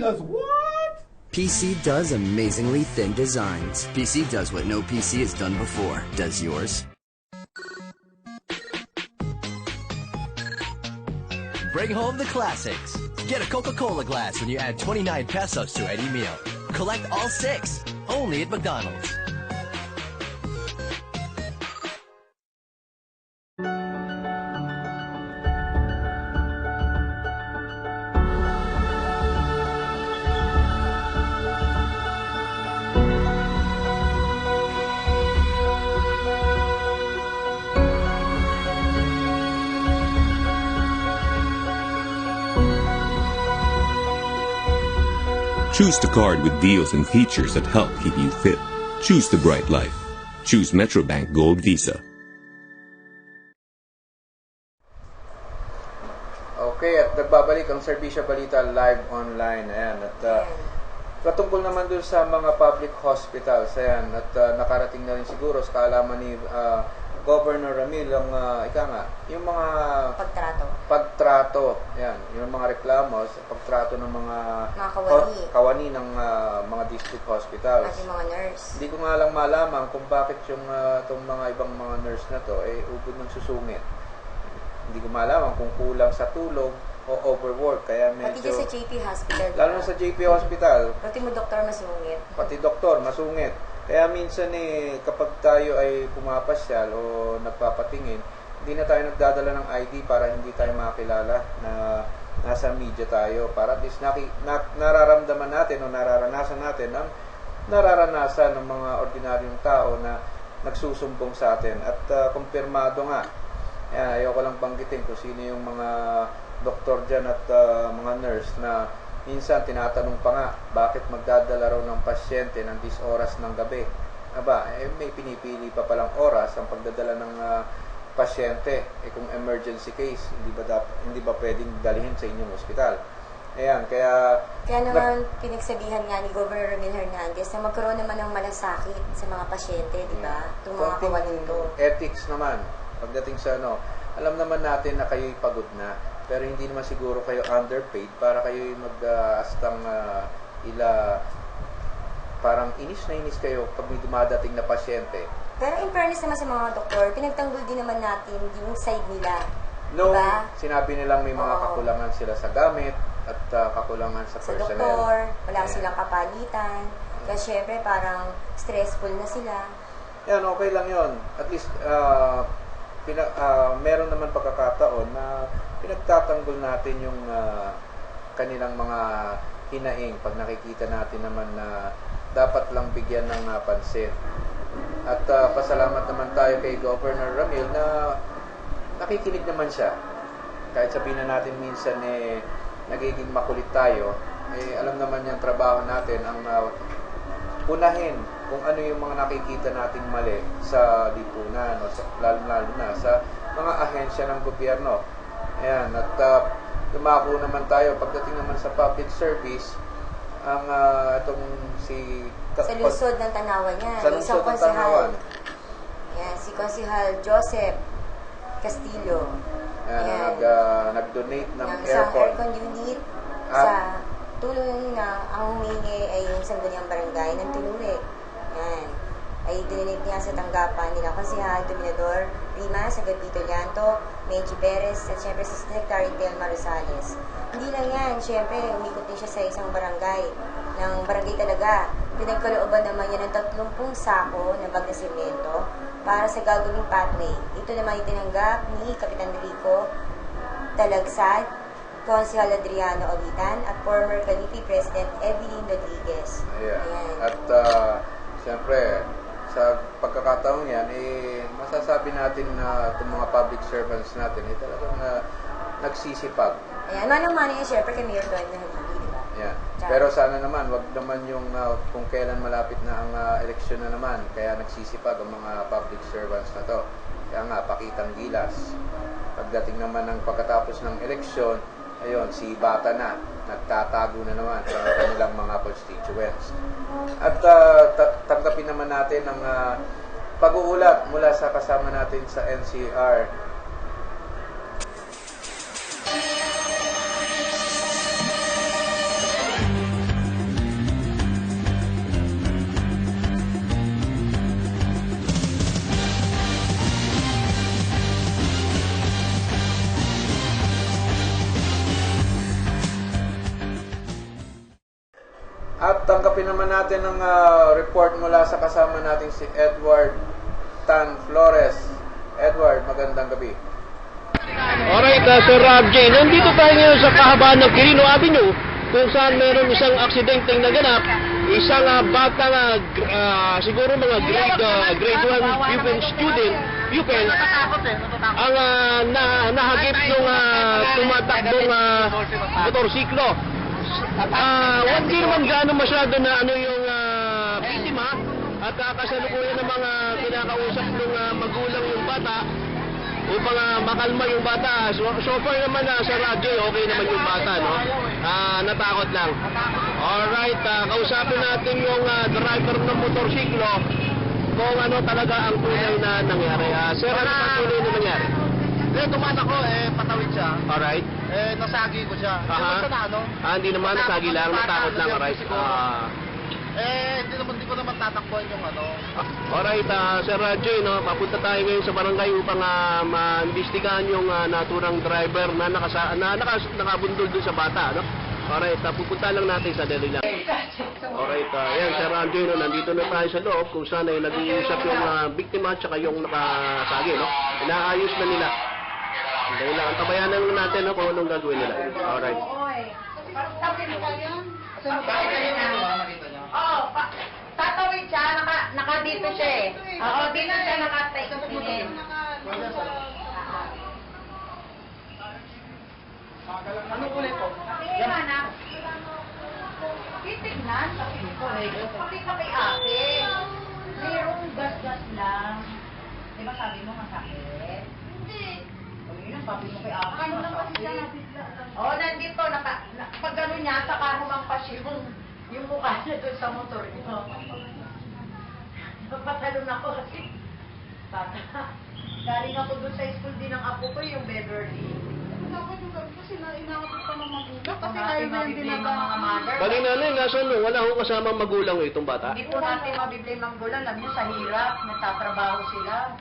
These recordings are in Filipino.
does what? PC does amazingly thin designs. PC does what no PC has done before. Does yours? Bring home the classics. Get a Coca-Cola glass when you add 29 pesos to any meal. Collect all 6. Only at McDonald's. Choose the card with deals and features that help keep you fit. Choose the bright life. Choose Metrobank Gold Visa. Okay, at nagbabalik ang Serbisya Balita live online. Ayan, at patungkol naman dun sa mga public hospitals. Ayan, at nakarating na rin siguro sa kaalaman ni Governor Ramil ang yung mga pagtrato. Ayan, yung mga reklamo sa pagtrato ng mga kawani ng mga district hospitals. At yung mga nurse. Hindi ko nga lang malaman kung bakit yung itong mga ibang mga nurse na to ubod ng susungit. Hindi ko malaman kung kulang sa tulog o overwork. Kaya medyo... Pati sa JP Hospital. Lalo sa JP Hospital. Pati mo doktor masungit. Pati doktor masungit. Kaya minsan kapag tayo ay pumapasyal o nagpapatingin, hindi na tayo nagdadala ng ID para hindi tayo makilala na nasa media tayo. Para at least nararamdaman natin o nararanasan natin ang nararanasan ng mga ordinaryong tao na nagsusumbong sa atin. At kumpirmado nga, ayoko lang banggitin kung sino yung mga doktor dyan at mga nurse na minsan tinatanong pa nga, bakit magdadala raw ng pasyente ng 10 oras ng gabi? May pinipili pa palang oras ang pagdadala ng pasyente. Kung emergency case, hindi ba pwedeng dalhin sa inyong ospital? Ayan, kaya naman pinagsabihan nga ni Governor Ramil Hernandez na magkaroon naman ng malasakit sa mga pasyente, di ba? Itong mga kawanin to. Ethics naman, pagdating sa alam naman natin na kayo'y pagod na. Pero hindi naman siguro kayo underpaid para kayo mag-astang parang inis na inis kayo pag may dumadating na pasyente. Pero in fairness naman sa mga doktor, pinagtanggol din naman natin yung side nila. No, diba? Sinabi nilang may mga kakulangan sila sa gamit at kakulangan sa personnel. Sa doktor, wala silang kapalitan. Kaya syempre parang stressful na sila. Yan, okay lang yon. At least meron naman pagkakataon na pinagtatanggol natin yung kanilang mga hinaing pag nakikita natin naman na dapat lang bigyan ng pansin. At pasalamat naman tayo kay Governor Ramil na nakikinig naman siya. Kahit sabihin na natin minsan nagiging makulit tayo, alam naman yung trabaho natin ang unahin kung ano yung mga nakikita nating mali sa lipunan o lalo na sa mga ahensya ng gobyerno. Ayan, at dumako naman tayo pagdating naman sa public service ang itong sa lungsod ng Tanawan niya. Sa lungsod ng Tanawan. Yan, si Konsehal Joseph Castillo. Ayan, nag-donate ng aircon unit sa tulong na ang humingi ay yung Sangguniang Barangay ng Tinurik. Yan. Ay donate niya sa tanggapan nila Konsehal Dominador Rima, sa Gabito Llanto, Menchi Perez, at syempre si Secretary Telma Rosales. Hindi lang yan, syempre umikot din siya sa isang barangay, ng barangay talaga. Pinagkalooban naman yan ng 30 sako na bag na semento para sa gagawing pathway. Ito naman itinanggap ni Kapitan Rico Talagsad, Konsehal Adriano Olitan, at former Califi President Evelyn Rodriguez. Ayan. At siyempre, sa pagkakataong yan, masasabi natin na itong mga public servants natin talagang nagsisipag. Ayan, manang-manang yan, syempre kay Mayor Don na hindi, di ba? Yeah. Pero sana naman, wag naman yung kung kailan malapit na ang eleksyon na naman, kaya nagsisipag ang mga public servants na to. Kaya nga, pakitang gilas. Pagdating naman ng pagkatapos ng eleksyon, ayun, si Bata na, nagtatago na naman sa kanilang mga constituents. At tanggapin naman natin ang pag-uulat mula sa kasama natin sa NCR. tanggapin naman natin ng report mula sa kasama nating si Edward Tan Flores. Edward, magandang gabi. Alright, Sir RJ, nandito tayo ngayon sa kahabaan ng Quirino Avenue kung saan meron isang aksidenteng naganap. Isang bata na siguro mga grade 1 pupil ang nahagip ng tumatakbong motorsiklo. Hindi naman gaano masyado na ano yung biktima at kasalukuyan ng mga kinakausap ng magulang yung bata upang makalma yung bata. So far naman sa radyo, okay naman yung bata, no? Natakot lang. Alright, kausapin natin yung driver ng motorsiklo kung ano talaga ang tunay na nangyari. Sir, ano ang tunay na nangyari? Tumatakbo, patawid siya. Alright. Nasagi ko siya. Aha. Basta na ano? Hindi naman, nasagi lang, natakot lang. Alright. Hindi ko naman tatakbuhan yung ano. Alright, Sir Rajoy, no, papunta tayo ngayon sa barangay upang maimbestigahan yung naturang driver na nakabundol dun sa bata, no? Alright, pupunta lang natin sa dali lang. Alright, yan, Sir Rajoy, no, nandito na tayo sa loob kung saan ay nag-iusap yung biktima at saka yung nakasagi, no? Inaayos na nila. Dahil lang, tabayanan lang natin, no, kung anong gagawin nila. Alright. Tatawid siya, naka-dito siya eh. Oo, dito siya naka-take. Ano kulay po? Tingin anak. Titignan, sabi ko eh. Sabi ka kay ate. Mayroong gas-gas lang. Di ba sabi mo masakit? Hindi. O yun ang sabi mo kay ate. Ano lang kasi siya nabigla. Oo, nandito. Pag gano'n niya, saka humampas yung mukha niya doon sa motor niya. Napatalon ako kasi. Galing ako doon sa school din ng apo ko, yung Beverly. Kasi inaakot pa ng magulang. Kasi ayaw na yung mga mother. Bali nanay, nasan no? Wala akong kasamang magulang itong bata. Hindi po natin mabibigay ng gulang. Alam niyo, sa hirap, nagtatrabaho sila.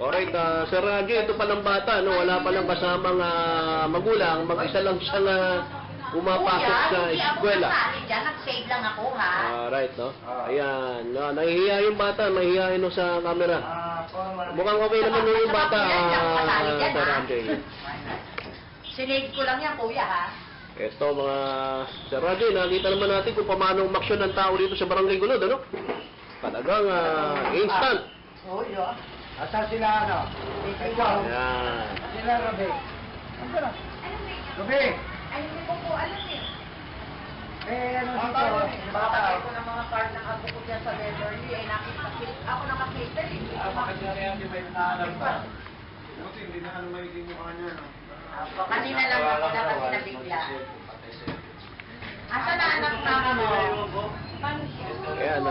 Alright, Sir Rajoy, ito palang bata, no? Wala palang kasamang magulang. Mag-isa lang siyang pumapasok sa eskwela. Kuya, hindi ako kasali dyan. Nag-save lang ako, ha? Alright, no? Ayan, no? Nahihiya yung bata, mahihiyain no sa camera. Mukhang okay naman no yung bata, Sir Rajoy. Sinave ko lang yan, kuya, ha? Ito mga Sir Rajoy, nakita naman natin kung paano umaksyon ng tao dito sa Barangay Gulod, ano? Talagang instant. Oo, yun. Asa sila ano? Ikaw. Ayan. Sila Rabe. Rabe. Ay, hindi ko po alam eh. Ano dito? Bakit ko ng mga card ng apo ko dyan sa Beverly, ay ako nakakita eh. Bakit nga rin di ba yung naalam pa? Buti, hindi na ano maiging mo kanya, no? Kanina lang ako na kasi nabigla. Asa na anak namin mo? Ayan,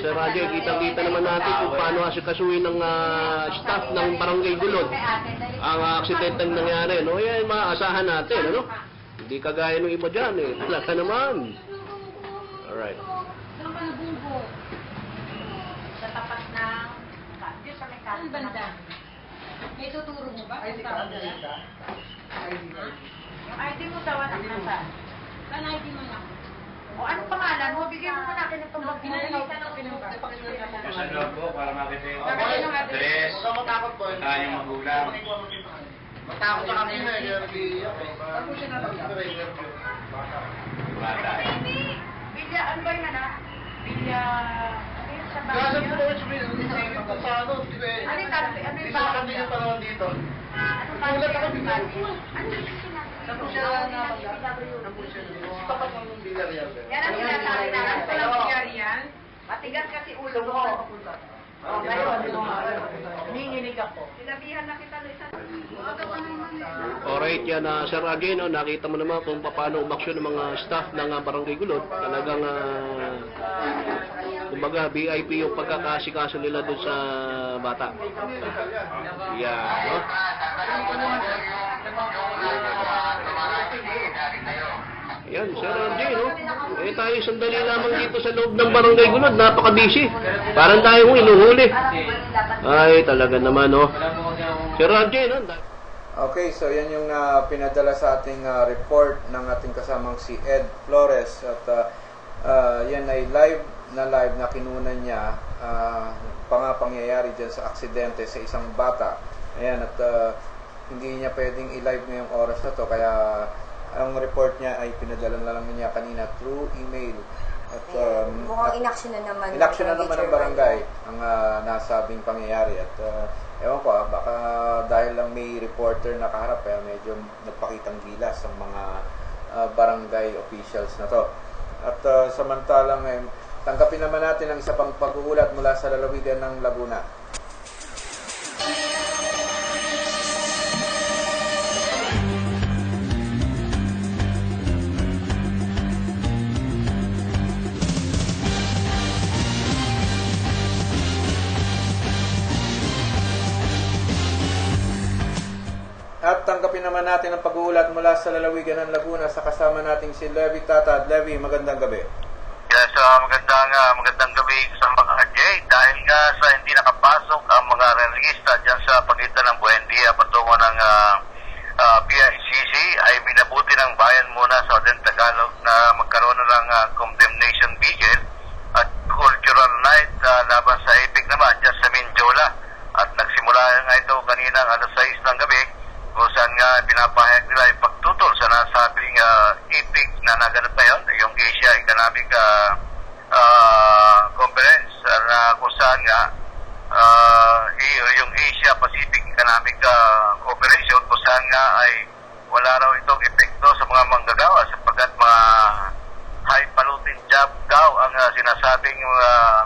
Sir Rajoy, kitang-kita naman natin kung paano asikasuhin ng staff ng Barangay Gulod ang aksidenteng nangyari, no? Yan, maaasahan natin, ano? Hindi kagaya ng iba dyan, eh. Talaga naman. Alright. Sa tapat ng... Diyos sa may kanan. Banda. May tuturo mo ba? Yung ID mo daw, anak, nasaan? Saan ID mo lang? O anong pangalan mo? Bigyan mo na natin itong bag mo. Pinalitan ako ng Sa loob po, para makita yung Nakita yung address. address, Huwag ka matakot po. saan yung magulang. Matakot ka kami na. Ano siya na Bata. Bilya, ano ba yung anak? Bilya... Ano yung sa Gasan po bahay? kami sabihin, sa ano, di ba? Ano yung tabi? Ano yung Isa bahay kami niya? yung panahon dito. Anong bahay Ulat niya? ako bigla. Ano yung sinabi? Saan po siya tapat ng Villarreal. Yan ang sinasabi na. Ano lang Villarreal? Matigas kasi ulo mo. Oh, ngayon, nanginginig ako. Sinabihan na kita, Luisa. Alright, yan, Sir Rajoy, no? Nakita mo naman kung paano umaksyon ng mga staff ng Barangay Gulod. Talagang, kumbaga, VIP yung pagkakasikaso nila dun sa bata. Yan, no? Yan, Sir Rajoy, no? Eh, tayo sandali lamang dito sa loob ng Barangay Gulod. Napaka-busy. Parang tayo kung inuhuli. Ay, talaga naman, no? Sir Rajoy, no? Okay, so yan yung pinadala sa ating report ng ating kasamang si Ed Flores. At Yan ay live na kinunan niya pangyayari dyan sa aksidente sa isang bata. Ayan, at hindi niya pwedeng i-live ngayong oras na to, kaya ang report niya ay pinadala na lang niya kanina through email. At mukhang inaksyon na naman. inaksyon na naman ng barangay ang nasabing pangyayari. At ewan ko, baka dahil lang may reporter na kaharap, kaya medyo nagpakitang gilas ang mga barangay officials na to. At samantalang tanggapin naman natin ang isa pang pag-uulat mula sa lalawigan ng Laguna. At tanggapin naman natin ang pag-uulat mula sa lalawigan ng Laguna sa kasama nating si Levi Tatad. Levi, magandang gabi. Yes, magandang gabi sa mga Jay. Dahil nga sa hindi nakapasok ang mga relista dyan sa pagitan ng Buendia patungo ng PICC, ay minabuti ng bayan muna sa Southern Tagalog na magkaroon na ng condemnation vigil at cultural night laban sa EPIC naman dyan sa Minjola. At nagsimula nga ito kaninang alas 6 ng gabi, kung saan nga pinapahayag nila yung pagtutol sa nasabing EPIC na naganap ngayon, yung Asia Economic Conference, na kung saan nga yung Asia Pacific Economic Cooperation, kung saan nga ay wala raw itong epekto sa mga manggagawa sapagkat mga high-polluting job daw ang sinasabing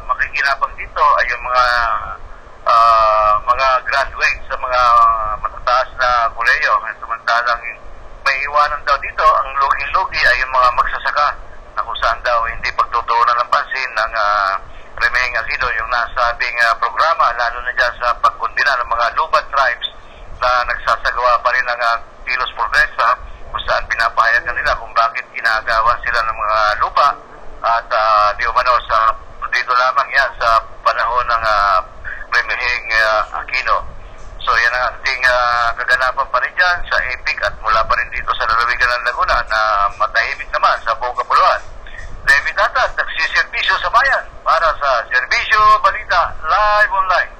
makikinabang dito ay yung mga graduates sa mga matataas na kuleyo. Samantalang may iwanan daw dito, ang lugi-lugi ay yung mga magsasaka na kung saan daw hindi pagtutuunan ng pansin ng Remeng Aquino yung nasabing programa, lalo na dyan sa pagkundina ng mga Luba tribes na nagsasagawa pa rin ng kilos protesta, kung saan pinapahayag nila kung bakit ginagawa sila ng mga lupa at di umano sa dito lamang yan sa panahon ng Remeng Aquino. So yan ang ating kaganapan pa rin dyan sa EPIC at mula pa rin dito sa lalawigan ng Laguna na matahimik naman sa buong Kapuluan. Levi Tatad, nagsiservisyo sa bayan para sa Serbisyo Balita Live Online.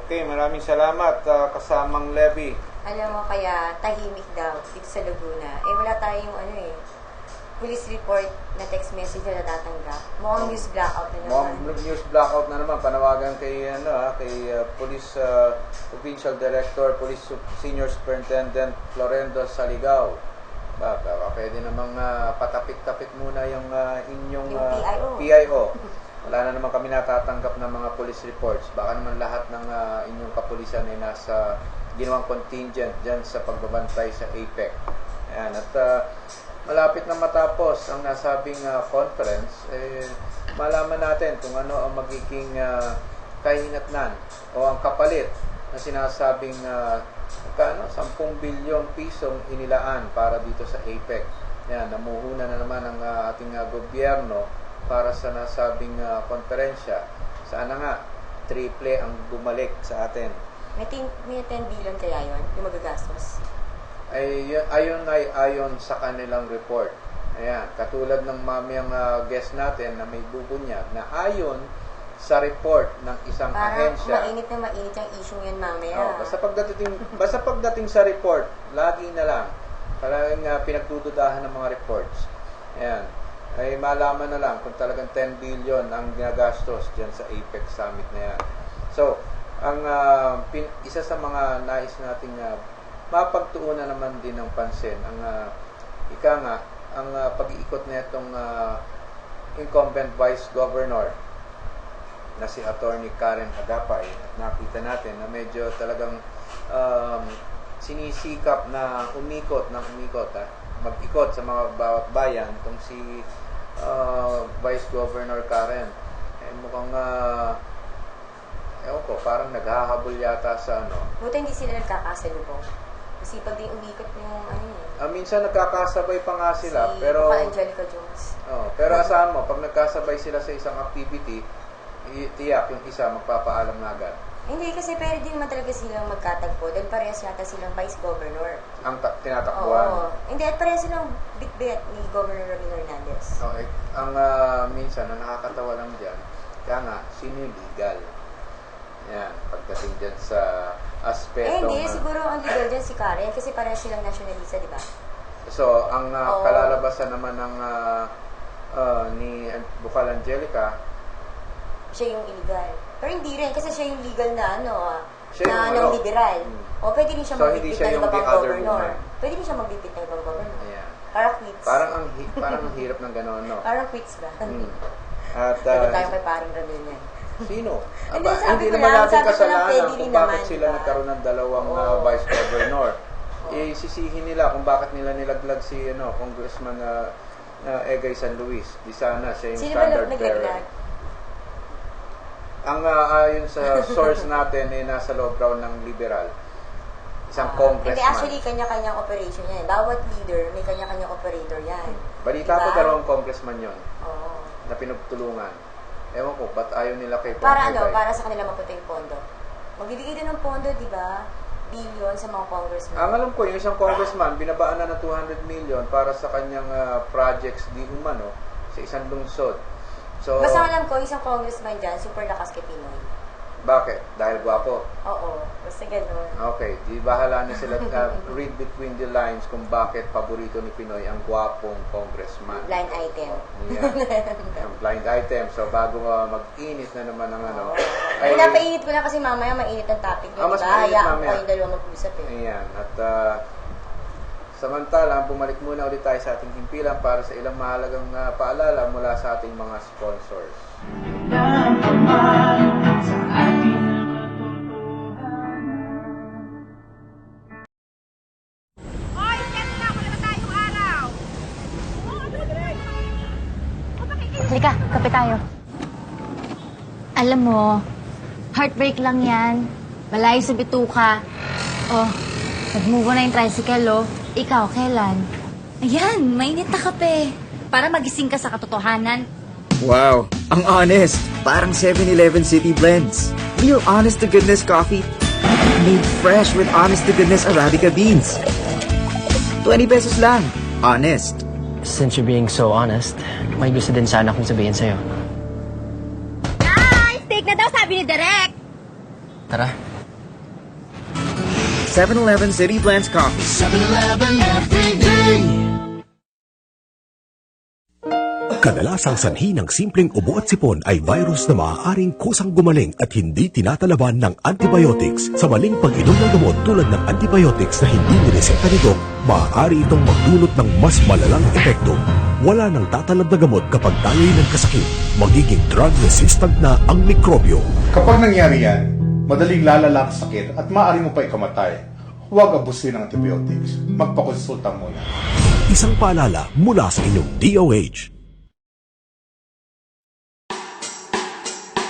Okay, maraming salamat kasamang Levi. Alam mo, kaya tahimik daw dito sa Laguna. Wala tayong police report na text message na natatanggap. Mukhang news blackout na naman. News blackout na naman. Panawagan kay Police Provincial Director, Police Senior Superintendent Florendo Saligao. Baka pwede namang patapik-tapik muna yung inyong PIO. Wala na naman kami natatanggap ng mga police reports. Baka naman lahat ng inyong kapulisan ay nasa ginawang contingent dyan sa pagbabantay sa APEC. Ayan, at malapit na matapos ang nasabing conference, malaman natin kung ano ang magiging kahinatnan o ang kapalit na sinasabing 10 bilyong pisong inilaan para dito sa APEC. Yan, namuhuna na naman ang ating gobyerno para sa nasabing konferensya. Sana nga, triple ang bumalik sa atin. May 10 billion kaya yun, yung magagastos? Ayon sa kanilang report. Ayan, katulad ng mamayang guest natin na may bubunyag na ayon sa report ng isang ahensya. Parang mainit yung issue yun mamaya. Basta pagdating sa report, lagi na lang. Talagang pinagdududahan ng mga reports. Ayan, ay malaman na lang kung talagang 10 billion ang ginagastos dyan sa APEC Summit na yan. So, ang isa sa mga nais nating mapagtuunan naman din ng pansin, ang ang pag-iikot na itong incumbent Vice Governor na si Attorney Karen Agapay. At nakita natin na medyo talagang sinisikap na umikot, mag-ikot sa mga bawat bayan itong si Vice Governor Karen. Mukhang ewan ko, parang naghahabol yata sa Buti hindi sila nagkakasalubong. Kasi pag di umikot yung minsan nagkakasabay pa nga sila, pero Angelica Jones. Pero asahan mo, pag nagkasabay sila sa isang activity, tiyak yung isa magpapaalam na agad. Hindi, kasi pwede din naman talaga silang magkatagpo dahil parehas yata silang vice governor. Ang tinatakbuhan. Oo. Hindi, at parehas silang bit-bit ni Governor Ramon Hernandez. Okay. Ang minsan, ang nakakatawa lang dyan, kaya nga, sino yung legal? Yan, pagdating dyan sa aspeto. Hindi, siguro ang legal dyan si Karen kasi parehas silang nationalista, di ba? So, ang kalalabasan naman ng ni Bukal Angelica, Siya yung illegal. Pero hindi rin, kasi siya yung legal na Siya na yung ng liberal. O pwede rin siya So, magbitbit hindi siya ng yung iba pang the other governor. woman. Pwede rin siya magbitbit ng ibang governor. ayan. Para quits. Parang ang hirap ng gano'n, no? Parang quits ba? At Sagot tayo kay paring Ramon yan. sino? Hindi, Aba, sabi hindi ko naman lang, natin sabi ko lang, kasalanan pwede kung rin bakit naman, sila diba? nagkaroon ng dalawang vice governor. Sisihin nila kung bakit nila nilaglag si Congressman Egay San Luis. Di sana siya yung Sino ba standard bearer. naglaglag? Ang ayon sa source natin nasa loob raw ng liberal. Isang congressman. Hindi, actually, kanya-kanyang operation yan. Bawat leader, may kanya-kanyang operator yan. Balita ko dalawang congressman yon Oo. na pinagtulungan. Ewan ko, ba't ayaw nila kay Para Egay? para sa kanila mapunta yung pondo. Magbibigay din ng pondo, di ba? Billion sa mga congressmen. Ang alam ko, yung isang congressman, binabaan na ng 200 million para sa kanyang projects di umano sa isang lungsod. So, Basta alam ko, isang congressman dyan, super lakas kay Pinoy. bakit? Dahil gwapo. Oo, basta ganun. Okay, di bahala na sila read between the lines kung bakit paborito ni Pinoy ang gwapong congressman. Blind item. Yan. Ang blind item. So, bago mag-init na naman ang Ay, napainit ko na kasi mamaya mainit ang topic nyo. mas diba? mainit Hayaan ko mamaya. kayong dalawa mag-usap eh. Ayan. At samantala, bumalik muna ulit tayo sa ating himpilan para sa ilang mahalagang paalala mula sa ating mga sponsors. Halika, kape tayo. Alam mo, heartbreak lang yan. Malayo sa bituka. Oh, nag-move on na yung tricycle, oh. Ikaw, kailan? Ayan, mainit na kape. Para magising ka sa katotohanan. Wow, ang honest. Parang 7-Eleven City Blends. Real honest-to-goodness coffee. Made fresh with honest-to-goodness Arabica beans. 20 pesos lang. Honest. Since you're being so honest, may gusto din sana akong sabihin sa'yo. Ay, steak na daw, sabi ni Derek. Tara. 7-Eleven City Blends coffee. 7-Eleven every day. Kadalasang sanhi ng simpleng ubo at sipon ay virus na maaaring kusang gumaling at hindi tinatalaban ng antibiotics. Sa maling pag-inom ng gamot tulad ng antibiotics na hindi nireseta ni Doc, maaari itong magdulot ng mas malalang epekto. Wala nang tatalab na gamot kapag tayo'y nagkasakit. Magiging drug-resistant na ang mikrobyo. Kapag nangyari yan, madaling lalala ang sakit at maaari mo pa ikamatay. Huwag abusin ng antibiotics. Magpakonsulta muna. Isang paalala mula sa inyong DOH.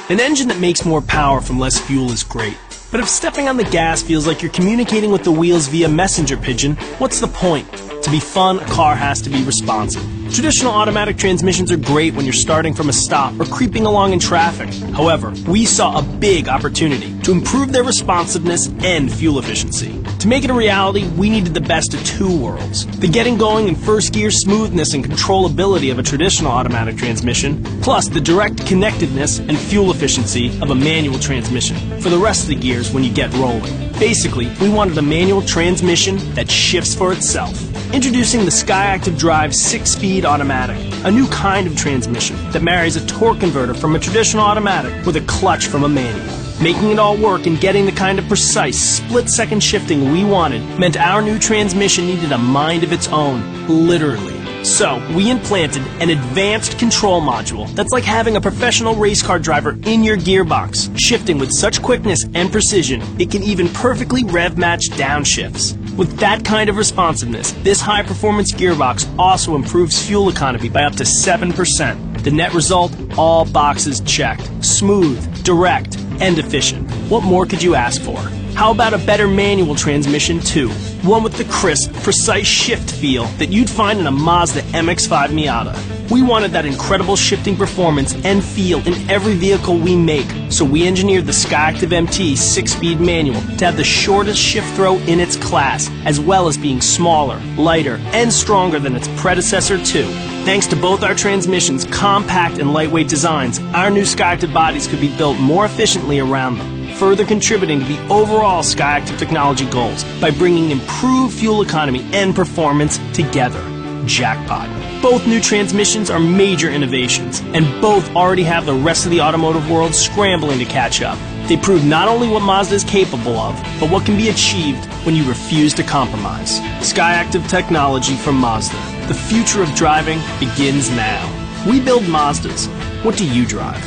An engine that makes more power from less fuel is great. But if stepping on the gas feels like you're communicating with the wheels via messenger pigeon, what's the point? To be fun, a car has to be responsive. Traditional automatic transmissions are great when you're starting from a stop or creeping along in traffic. However, we saw a big opportunity to improve their responsiveness and fuel efficiency. To make it a reality, we needed the best of two worlds. The getting going and first gear smoothness and controllability of a traditional automatic transmission, plus the direct connectedness and fuel efficiency of a manual transmission for the rest of the gears when you get rolling. Basically, we wanted a manual transmission that shifts for itself. Introducing the SkyActiv Drive 6-speed automatic, a new kind of transmission that marries a torque converter from a traditional automatic with a clutch from a manual. Making it all work and getting the kind of precise split-second shifting we wanted meant our new transmission needed a mind of its own, literally. So, we implanted an advanced control module that's like having a professional race car driver in your gearbox, shifting with such quickness and precision, it can even perfectly rev match downshifts. With that kind of responsiveness, this high-performance gearbox also improves fuel economy by up to 7%. The net result? All boxes checked. Smooth, direct, and efficient. What more could you ask for? How about a better manual transmission too? One with the crisp, precise shift feel that you'd find in a Mazda MX-5 Miata. We wanted that incredible shifting performance and feel in every vehicle we make, so we engineered the Skyactiv MT 6-speed manual to have the shortest shift throw in its class, as well as being smaller, lighter, and stronger than its predecessor too. Thanks to both our transmissions' compact and lightweight designs, our new Skyactiv bodies could be built more efficiently around them, further contributing to the overall Skyactiv technology goals by bringing improved fuel economy and performance together. Jackpot. Both new transmissions are major innovations, and both already have the rest of the automotive world scrambling to catch up. They prove not only what Mazda is capable of, but what can be achieved when you refuse to compromise. Skyactiv technology from Mazda. The future of driving begins now. We build Mazdas. What do you drive?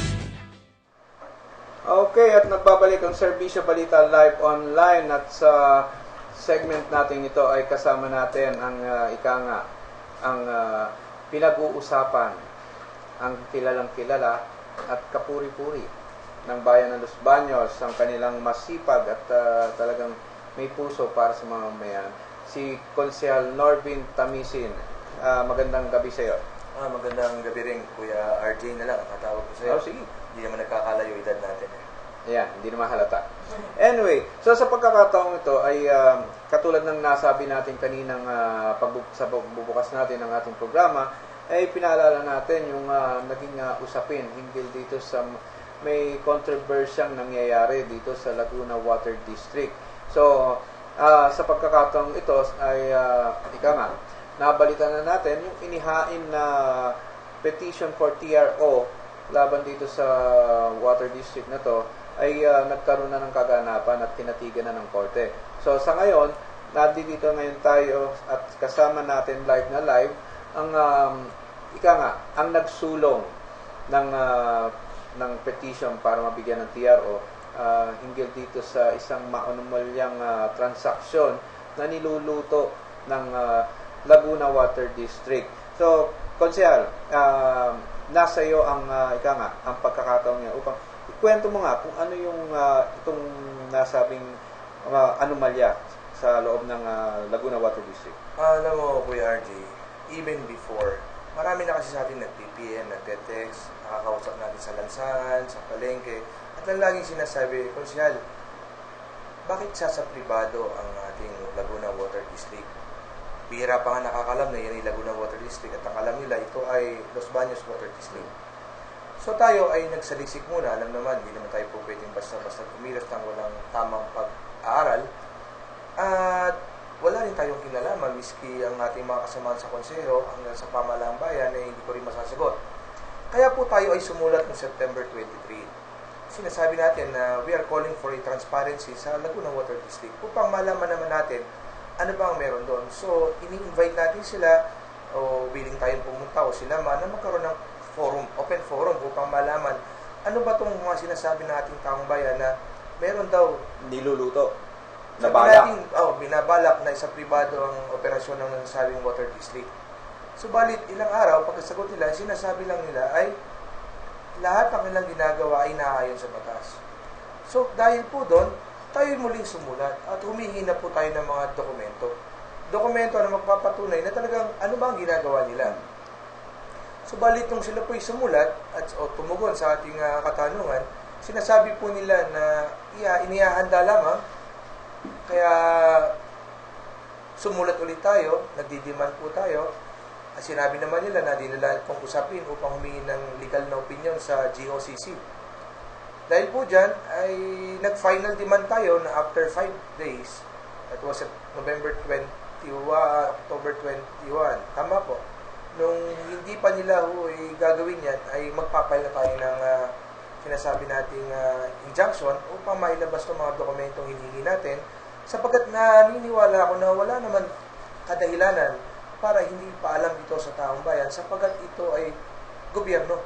Okay, at nagbabalik ang Serbisyo Balita Live Online, at sa segment natin ito ay kasama natin ang pinag-uusapan, ang kilalang kilala at kapuri-puri ng bayan ng Los Baños, ang kanilang masipag at talagang may puso para sa mga mamayan, si Konsehal Norbin Tamisin. Magandang gabi sa iyo. Magandang gabi rin, Kuya RJ na lang ang tatawag ko sa iyo. Sige. Hindi naman nagkakalayo edad natin. Ayan, hindi naman halata. Anyway, so sa pagkakataong ito ay katulad ng nasabi natin kaninang sa pagbubukas natin ng ating programa, ay pinaalala natin yung naging usapin hinggil dito sa may kontrobersyang nangyayari dito sa Laguna Water District. So, sa pagkakataong ito ay nabalita na natin yung inihain na petition for TRO laban dito sa Water District na to ay nagkaroon na ng kaganapan at tinatigan na ng korte. So sa ngayon, nandito ngayon tayo at kasama natin live na live ang ang nagsulong ng petition para mabigyan ng TRO hinggil dito sa isang maanumalyang transaksyon na niluluto ng Laguna Water District. So, Konsehal, nasa iyo ang ang pagkakataon niya upang ikwento mo nga kung ano yung itong nasabing anomalya sa loob ng Laguna Water District. Alam mo, Kuya RJ, even before, marami na kasi sa atin nag-PPM, nag-text, nakakausap natin sa lansangan, sa palengke, at ang laging sinasabi, Konsehal, bakit sa pribado ang ating Laguna Water District? Bihira pa nga nakakalam na yan ay Laguna Water District at ang alam nila ito ay Los Baños Water District. So tayo ay nagsalisik muna. Alam naman, hindi naman tayo po pwedeng basta-basta kumilos ng walang tamang pag-aaral. At wala rin tayong kinalaman, miski ang ating mga kasamahan sa konseho hanggang sa pamalaang bayan ay hindi ko rin masasagot. Kaya po tayo ay sumulat noong September 23. Sinasabi natin na we are calling for a transparency sa Laguna Water District upang malaman naman natin ano ba ang meron doon. So, ini-invite natin sila o willing tayong pumunta o sila man na magkaroon ng forum, open forum upang malaman ano ba itong mga sinasabi ng ating taong bayan na meron daw niluluto, nabalak. Binabalak na isa pribado ang operasyon ng nasabing water district. Subalit, ilang araw, pagkasagot nila, sinasabi lang nila ay lahat ng ilang ginagawa ay naayon sa batas. So, dahil po doon, tayo muling sumulat at humihingi na po tayo ng mga dokumento. Dokumento na magpapatunay na talagang ano ba ang ginagawa nila. Subalit nung sila po ay sumulat at tumugon sa ating katanungan, sinasabi po nila na inihahanda lamang, kaya sumulat ulit tayo, nagdidiman po tayo, at sinabi naman nila na dinala pong usapin upang humingi ng legal na opinion sa GOCC. Dahil po dyan, ay nag-final demand tayo na after 5 days, that was at October 21, tama po, nung hindi pa nila gagawin yan, ay magpapile na tayo ng sinasabi nating injunction upang mailabas ng mga dokumentong hinihingi natin, sapagkat naniniwala ako na wala naman kadahilanan para hindi pa alam ito sa taong bayan, sapagkat ito ay gobyerno.